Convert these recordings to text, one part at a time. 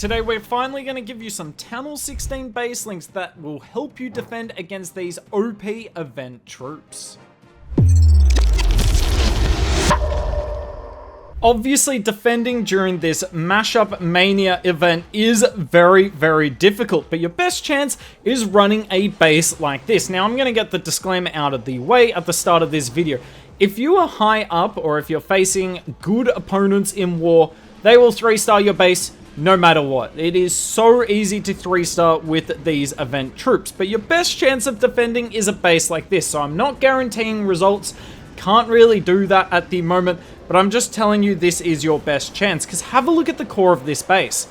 Today we're finally going to give you some TH16 base links that will help you defend against these OP event troops. Obviously, defending during this Mashup Mania event is very difficult, but your best chance is running a base like this. Now, I'm going to get the disclaimer out of the way at the start of this video. If you are high up, or if you're facing good opponents in war, they will 3-star your base no matter what. It is so easy to 3-star with these event troops, but your best chance of defending is a base like this, so I'm not guaranteeing results. Can't really do that at the moment, but I'm just telling you this is your best chance, because have a look at the core of this base.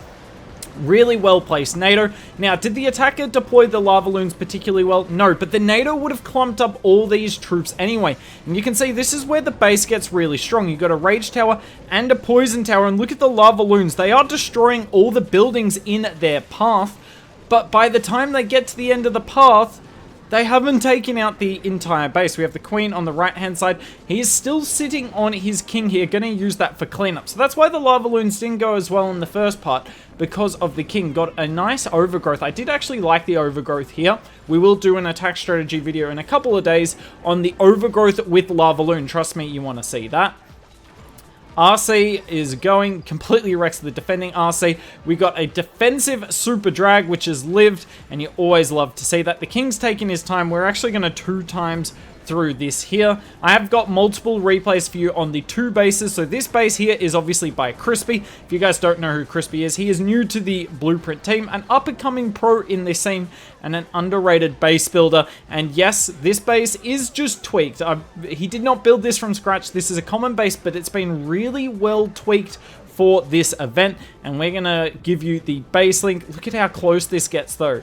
Really well placed NATO. Now, did the attacker deploy the LAVALOONs particularly well? No, but the NATO would have clumped up all these troops anyway. And you can see this is where the base gets really strong. You've got a Rage Tower and a Poison Tower, and look at the LAVALOONs. They are destroying all the buildings in their path, but by the time they get to the end of the path, they haven't taken out the entire base. We have the Queen on the right-hand side. He is still sitting on his King here, going to use that for cleanup. So that's why the LAVALOONs didn't go as well in the first part, because of the King. Got a nice overgrowth. I did actually like the overgrowth here. We will do an attack strategy video in a couple of days on the overgrowth with LAVALOON. Trust me, you want to see that. RC is going, completely wrecks the defending RC. We got a defensive super drag, which has lived, and you always love to see that. The King's taking his time. We're actually going to 2 times through this here. I have got multiple replays for you on the 2 bases. So this base here is obviously by Krispy. If you guys don't know who Krispy is, he is new to the Blueprint team, an up-and-coming pro in this scene, and an underrated base builder. And yes, this base is just tweaked. He did not build this from scratch. This is a common base, but it's been really well tweaked for this event, and we're gonna give you the base link. Look at how close this gets though.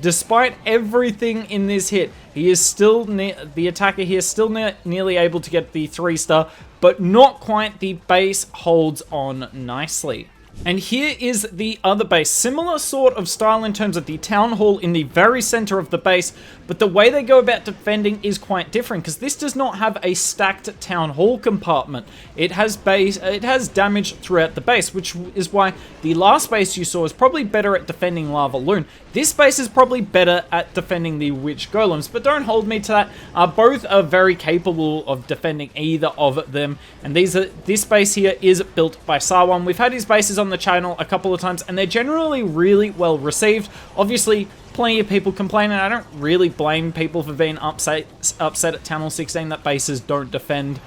Despite everything in this hit, he is still the attacker here, still nearly able to get the 3-star, but not quite. The base holds on nicely. And here is the other base. Similar sort of style in terms of the town hall in the very center of the base, but the way they go about defending is quite different, because this does not have a stacked town hall compartment. It has damage throughout the base, which is why the last base you saw is probably better at defending LAVALOON. This base is probably better at defending the Witch Golems, but don't hold me to that. Both are very capable of defending either of them, and this base here is built by Sawan. We've had his bases on the channel a couple of times, and they're generally really well received. Obviously, plenty of people complaining. I don't really blame people for being upset at TH16 that bases don't defend.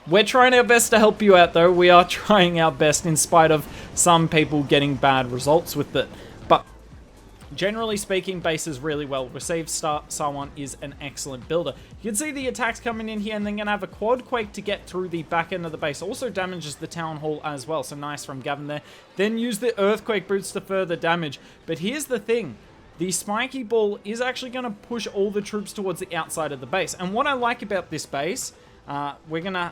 We're trying our best to help you out, though. We are trying our best in spite of some people getting bad results with it. But generally speaking, base is really well received. Sawan is an excellent builder. You can see the attacks coming in here, and then going to have a quad quake to get through the back end of the base. Also damages the town hall as well, so nice from Gavin there. Then use the earthquake boots to further damage. But here's the thing. The spiky ball is actually going to push all the troops towards the outside of the base. And what I like about this base, we're going to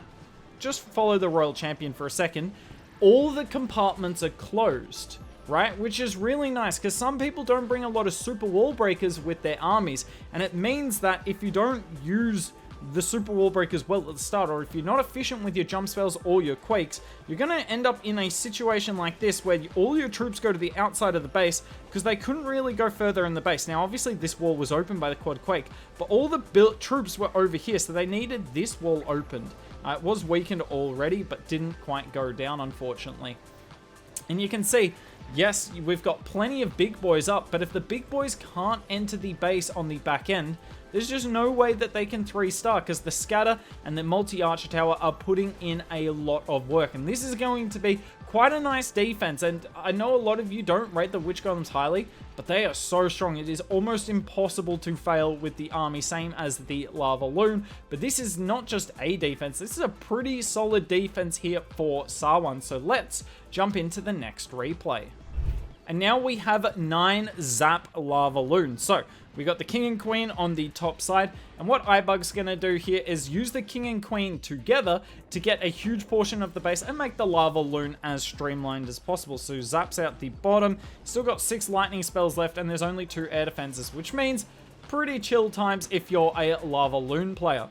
just follow the Royal Champion for a second. All the compartments are closed, right? Which is really nice, because some people don't bring a lot of super wall breakers with their armies, and it means that if you don't use the super wall breakers well at the start, or if you're not efficient with your jump spells or your quakes, you're going to end up in a situation like this where all your troops go to the outside of the base because they couldn't really go further in the base. Now obviously this wall was opened by the quad quake, but all the troops were over here, so they needed this wall opened. It was weakened already, but didn't quite go down, unfortunately. And you can see, yes, we've got plenty of big boys up, but if the big boys can't enter the base on the back end, there's just no way that they can 3-star, because the scatter and the multi-archer tower are putting in a lot of work. And this is going to be quite a nice defense. And I know a lot of you don't rate the Witch Golems highly, but they are so strong. It is almost impossible to fail with the army, same as the LAVALOON. But this is not just a defense. This is a pretty solid defense here for Sawan. So let's jump into the next replay. And now we have 9 Zap LAVALOON. So we got the King and Queen on the top side, and what iBug's going to do here is use the King and Queen together to get a huge portion of the base and make the LAVALOON as streamlined as possible. So zaps out the bottom, still got 6 lightning spells left, and there's only 2 air defenses, which means pretty chill times if you're a LAVALOON player.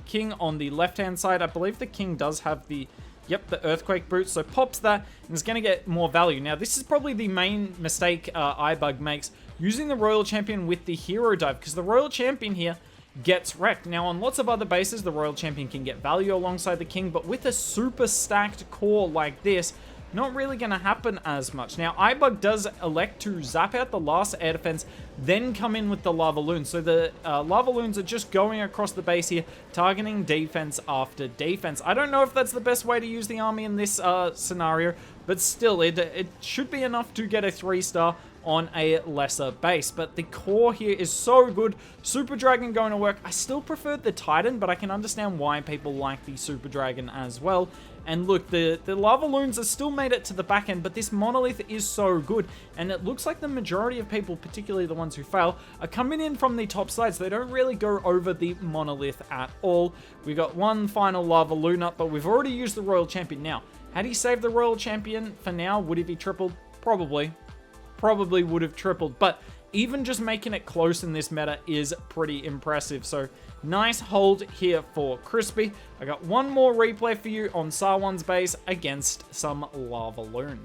King on the left hand side, I believe the King does have the Yep, the Earthquake Boots. So pops that and is going to get more value. Now, this is probably the main mistake iBug makes, using the Royal Champion with the Hero Dive, because the Royal Champion here gets wrecked. Now, on lots of other bases, the Royal Champion can get value alongside the King, but with a super stacked core like this, not really going to happen as much. Now, iBug does elect to zap out the last air defense, then come in with the LAVALOON. So the LAVALOONs are just going across the base here, targeting defense after defense. I don't know if that's the best way to use the army in this scenario, but still, it should be enough to get a 3-star on a lesser base. But the core here is so good. Super Dragon going to work. I still prefer the Titan, but I can understand why people like the Super Dragon as well. And look, the LAVALOONs have still made it to the back end, but this Monolith is so good. And it looks like the majority of people, particularly the ones who fail, are coming in from the top sides. They don't really go over the Monolith at all. We got one final LAVALOON up, but we've already used the Royal Champion. Now, had he saved the Royal Champion for now, would he be tripled? Probably would have tripled, but even just making it close in this meta is pretty impressive. So nice hold here for Krispy. I got one more replay for you on Sawan's base against some LAVALOON.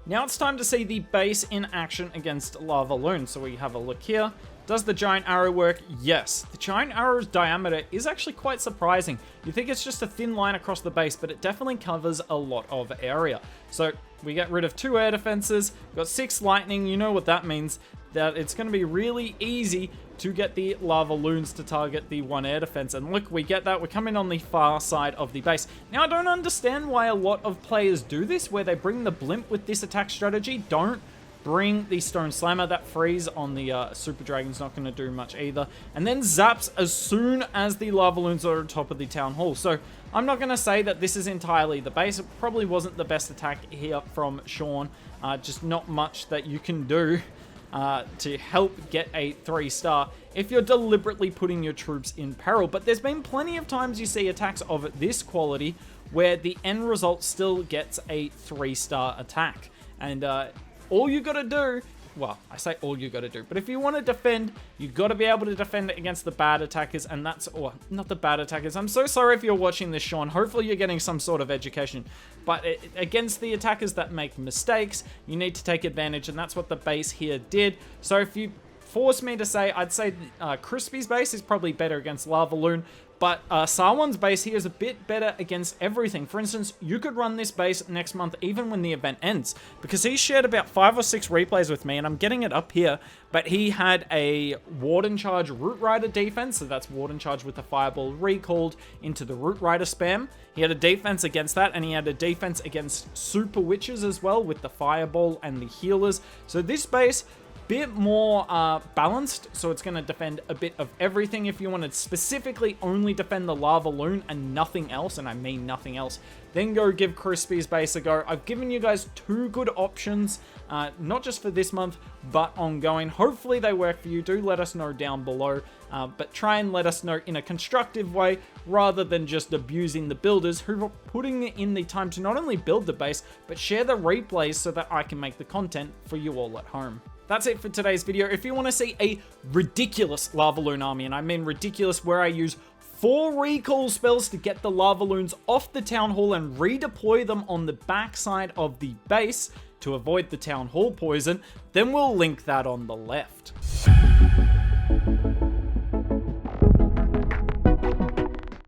Now it's time to see the base in action against LAVALOON. So we have a look here. Does the giant arrow work? Yes. The giant arrow's diameter is actually quite surprising. You think it's just a thin line across the base, but it definitely covers a lot of area. So we get rid of 2 air defenses, got 6 lightning. You know what that means, that it's going to be really easy to get the LAVALOONs to target the 1 air defense. And look, we get that. We're coming on the far side of the base. Now, I don't understand why a lot of players do this, where they bring the blimp with this attack strategy. Don't bring the Stone Slammer. That freeze on the Super Dragon's not going to do much either. And then zaps as soon as the LAVALOONs are on top of the Town Hall. So I'm not going to say that this is entirely the base. It probably wasn't the best attack here from Sean. Just not much that you can do to help get a 3-star if you're deliberately putting your troops in peril. But there's been plenty of times you see attacks of this quality where the end result still gets a 3-star attack. And all you gotta do, well, I say all you gotta do, but if you want to defend, you gotta be able to defend it against the bad attackers, and that's, or not the bad attackers. I'm so sorry if you're watching this, Sean. Hopefully you're getting some sort of education. But against the attackers that make mistakes, you need to take advantage, and that's what the base here did. So if you force me to say, I'd say Krispy's base is probably better against LAVALOON, but Sawan's base here is a bit better against everything. For instance, you could run this base next month even when the event ends, because he shared about 5 or 6 replays with me, and I'm getting it up here, but he had a Warden Charge Root Rider defense, so that's Warden Charge with the Fireball recalled into the Root Rider spam. He had a defense against that, and he had a defense against Super Witches as well with the Fireball and the Healers. So this base, bit more balanced, so it's going to defend a bit of everything. If you want to specifically only defend the LAVALOON and nothing else, and I mean nothing else, then go give Krispy's base a go. I've given you guys 2 good options, not just for this month, but ongoing. Hopefully they work for you. Do let us know down below, but try and let us know in a constructive way, rather than just abusing the builders who are putting in the time to not only build the base, but share the replays so that I can make the content for you all at home. That's it for today's video. If you want to see a ridiculous LAVALOON army, and I mean ridiculous where I use 4 recall spells to get the LAVALOONs off the Town Hall and redeploy them on the backside of the base to avoid the Town Hall poison, then we'll link that on the left.